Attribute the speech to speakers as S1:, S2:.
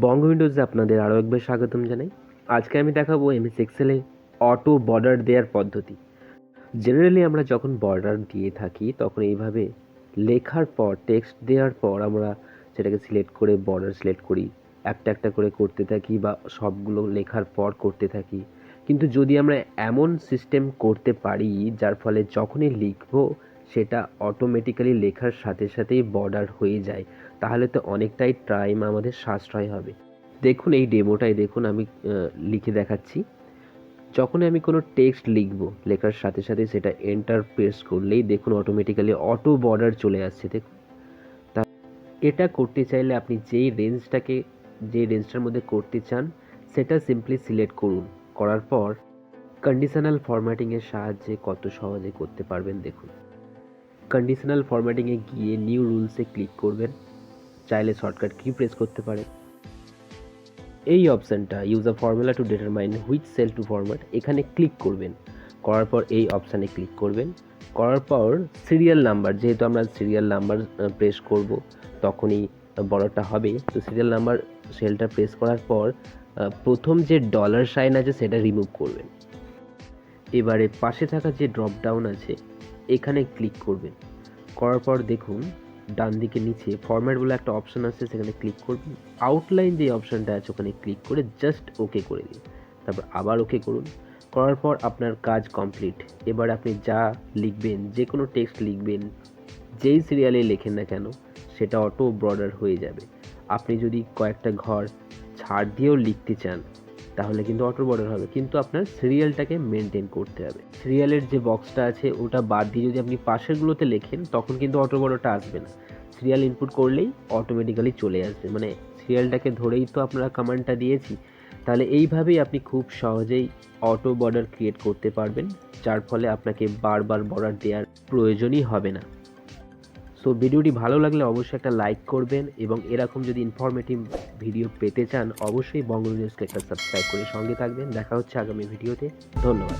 S1: বঙ্গ উইন্ডোজে আপনাদের আরও একবার স্বাগতম জানাই। আজকে আমি দেখাবো এমএস এক্সেলে অটো বর্ডার দেওয়ার পদ্ধতি। জেনারেলি আমরা যখন বর্ডার দিয়ে থাকি তখন এইভাবে লেখার পর টেক্সট দেওয়ার পর আমরা সেটাকে সিলেক্ট করে বর্ডার সিলেক্ট করি, একটা একটা করে করতে থাকি বা সবগুলো লেখার পর করতে থাকি। কিন্তু যদি আমরা এমন সিস্টেম করতে পারি যার ফলে যখনই লিখবো সেটা অটোমেটিক্যালি লেখার সাথে সাথেই বর্ডার হয়ে যায়, তাহলে তো অনেকটাই টাইম আমাদের সাশ্রয় হবে। দেখুন এই ডেমোটাই দেখুন, আমি লিখে দেখাচ্ছি। যখনই আমি কোনো টেক্সট লিখব, লেখার সাথে সাথে সেটা এন্টার প্রেস করলেই দেখুন অটোমেটিক্যালি অটো বর্ডার চলে আসছে। দেখুন, তা এটা করতে চাইলে আপনি যে রেঞ্জটার মধ্যে করতে চান সেটা সিম্পলি সিলেক্ট করুন। করার পর কন্ডিশনাল ফরম্যাটিংয়ের সাহায্যে কত সহজে করতে পারবেন দেখুন। কন্ডিশনাল ফরম্যাটিংয়ে গিয়ে নিউ রুলসে ক্লিক করবেন, চাইলে শর্টকাট কি প্রেস করতে পারেন। এই অপশানটা use a formula to determine which cell to format, এখানে ক্লিক করবেন। করার পর এই অপশানে ক্লিক করবেন। করার পর সিরিয়াল নাম্বার, যেহেতু আমরা সিরিয়াল নাম্বার প্রেস করব তখনই বড়টা হবে, তো সিরিয়াল নাম্বার সেলটা প্রেস করার পর প্রথম যে ডলার সাইন আছে সেটা রিমুভ করবেন। এবারে পাশে থাকা যে ড্রপ ডাউন আছে এখানে ক্লিক করবেন। করার পর দেখুন ডান দিকে নিচে ফরম্যাট বলে একটা অপশান আছে, সেখানে ক্লিক করবেন। আউটলাইন যে অপশানটা আছে ওখানে ক্লিক করে জাস্ট ওকে করে দিন, তারপর আবার ওকে করুন। করার পর আপনার কাজ কমপ্লিট। এবার আপনি যা লিখবেন, যে কোনো টেক্সট লিখবেন, যেই সিরিয়ালে লেখেন না কেন সেটা অটো বর্ডার হয়ে যাবে। আপনি যদি কয়েকটা ঘর ছাড় দিয়েও লিখতে চান তাহলে কিন্তু অটো বর্ডার হবে, কিন্তু আপনার সিরিয়ালটাকে মেনটেন করতে হবে। সিরিয়ালের যে বক্সটা আছে ওটা বাদ দিয়ে যদি আপনি পাশেরগুলোতে লেখেন তখন কিন্তু অটো বর্ডারটা আসবে না। সিরিয়াল ইনপুট করলেই অটোমেটিক্যালি চলে আসবে, মানে সিরিয়ালটাকে ধরেই তো আপনারা কমান্ডটা দিয়েছি। তাহলে এইভাবেই আপনি খুব সহজেই অটো বর্ডার ক্রিয়েট করতে পারবেন, যার ফলে আপনাকে বারবার বর্ডার দেওয়ার প্রয়োজনই হবে না। সো ভিডিওটি ভালো লাগলে অবশ্যই একটা লাইক করবেন, এবং এরকম যদি ইনফরমেটিভ ভিডিও পেতে চান অবশ্যই বঙ্গ নিউজকে একটা সাবস্ক্রাইব করে সঙ্গে থাকবেন। দেখা হচ্ছে আগামী ভিডিওতে। ধন্যবাদ।